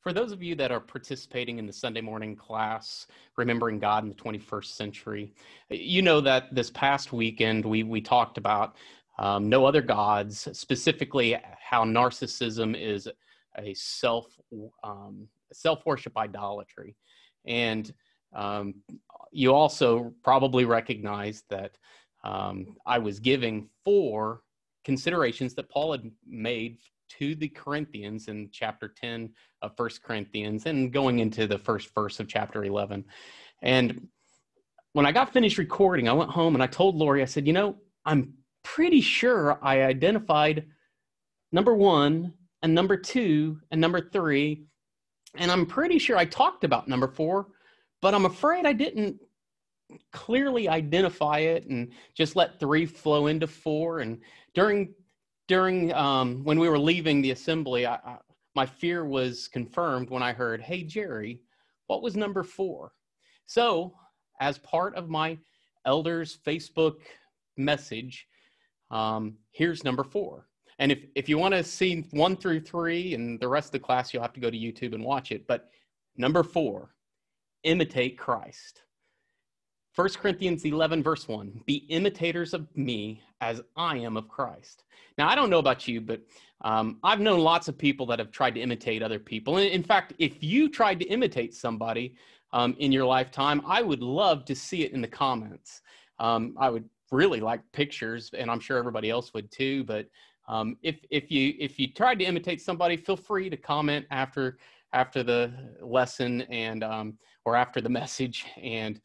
For those of you that are participating in the Sunday morning class, Remembering God in the 21st Century, you know that this past weekend we talked about no other gods, specifically how narcissism is a self-worship idolatry. And you also probably recognize that I was giving 4 considerations that Paul had made to the Corinthians in chapter 10 of 1 Corinthians and going into the first verse of chapter 11. And when I got finished recording, I went home and I told Lori, I said, I'm pretty sure I identified number 1 and number 2 and number 3. And I'm pretty sure I talked about number 4, but I'm afraid I didn't clearly identify it and just let 3 flow into 4. And during when we were leaving the assembly, my fear was confirmed when I heard, "Hey, Jerry, what was number 4?" So as part of my elders Facebook message, here's number 4. And if you want to see 1 through 3 and the rest of the class, you'll have to go to YouTube and watch it. But number 4, imitate Christ. 1 Corinthians 11, verse 1, be imitators of me as I am of Christ. Now, I don't know about you, but I've known lots of people that have tried to imitate other people. And in fact, if you tried to imitate somebody in your lifetime, I would love to see it in the comments. I would really like pictures, and I'm sure everybody else would too. But if you tried to imitate somebody, feel free to comment after the lesson and or after the message, and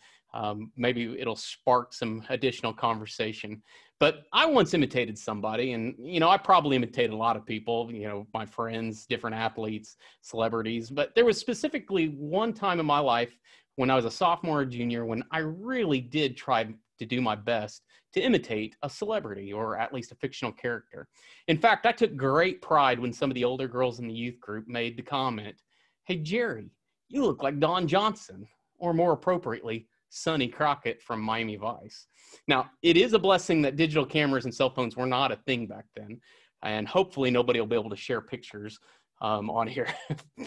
maybe it'll spark some additional conversation. But I once imitated somebody, and, I probably imitated a lot of people, my friends, different athletes, celebrities. But there was specifically one time in my life when I was a sophomore or junior when I really did try to do my best to imitate a celebrity or at least a fictional character. In fact, I took great pride when some of the older girls in the youth group made the comment, "Hey, Jerry, you look like Don Johnson," or more appropriately, Sonny Crockett from Miami Vice. Now, it is a blessing that digital cameras and cell phones were not a thing back then, and hopefully nobody will be able to share pictures on here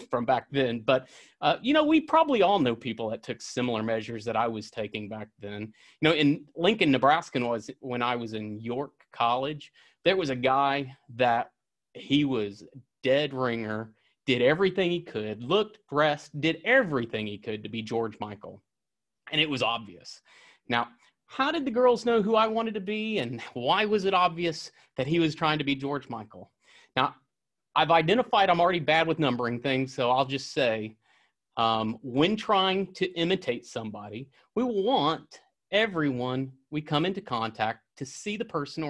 from back then. But, we probably all know people that took similar measures that I was taking back then. In Lincoln, Nebraska, when I was in York College, there was a guy that he was dead ringer, did everything he could, looked, dressed, did everything he could to be George Michael. And it was obvious. Now, how did the girls know who I wanted to be, and why was it obvious that he was trying to be George Michael? Now, I've identified I'm already bad with numbering things, so I'll just say, when trying to imitate somebody, we want everyone we come into contact to see the person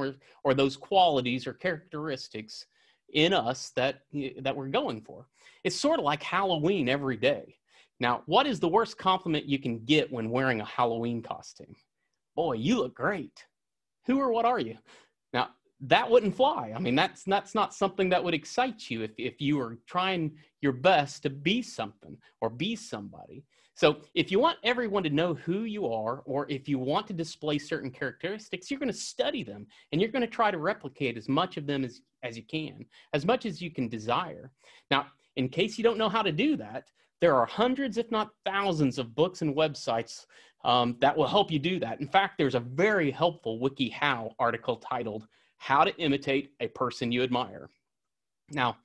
or those qualities or characteristics in us that we're going for. It's sort of like Halloween every day. Now, what is the worst compliment you can get when wearing a Halloween costume? "Boy, you look great." Who or what are you? Now, that wouldn't fly. I mean, that's not something that would excite you if you were trying your best to be something or be somebody. So if you want everyone to know who you are, or if you want to display certain characteristics, you're going to study them, and you're going to try to replicate as much of them as you can, as much as you can desire. Now, in case you don't know how to do that, there are hundreds, if not thousands, of books and websites that will help you do that. In fact, there's a very helpful WikiHow article titled, "How to Imitate a Person You Admire." Now,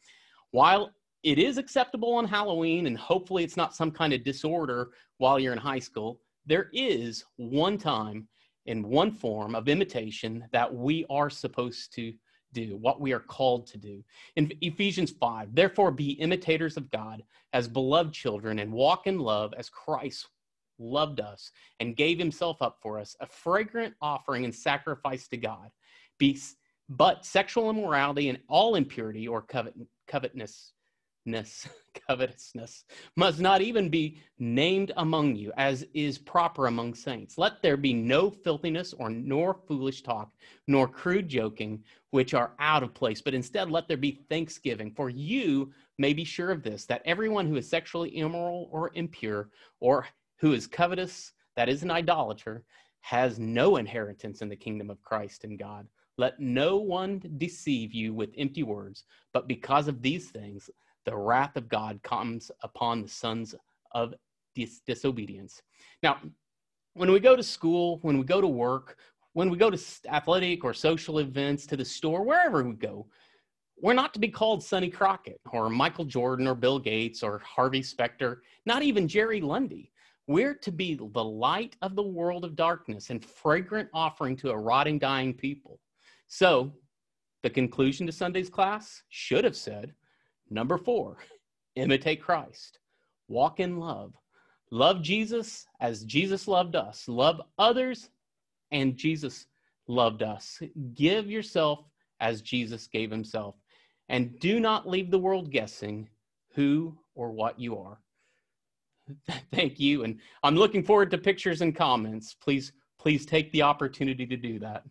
while it is acceptable on Halloween, and hopefully it's not some kind of disorder while you're in high school, there is one time in one form of imitation that we are supposed to do, what we are called to do. In Ephesians 5, "Therefore be imitators of God as beloved children, and walk in love as Christ loved us and gave himself up for us, a fragrant offering and sacrifice to God. But sexual immorality and all impurity or covetousness must not even be named among you, as is proper among saints. Let there be no filthiness nor foolish talk, nor crude joking, which are out of place, but instead let there be thanksgiving. For you may be sure of this, that everyone who is sexually immoral or impure, or who is covetous, that is an idolater, has no inheritance in the kingdom of Christ and God. Let no one deceive you with empty words, but because of these things, the wrath of God comes upon the sons of disobedience. Now, when we go to school, when we go to work, when we go to athletic or social events, to the store, wherever we go, we're not to be called Sonny Crockett or Michael Jordan or Bill Gates or Harvey Specter, not even Jerry Lundy. We're to be the light of the world of darkness and fragrant offering to a rotting, dying people. So the conclusion to Sunday's class should have said, number 4, imitate Christ, walk in love, love Jesus as Jesus loved us, love others and Jesus loved us. Give yourself as Jesus gave himself, and do not leave the world guessing who or what you are. Thank you, and I'm looking forward to pictures and comments. Please take the opportunity to do that.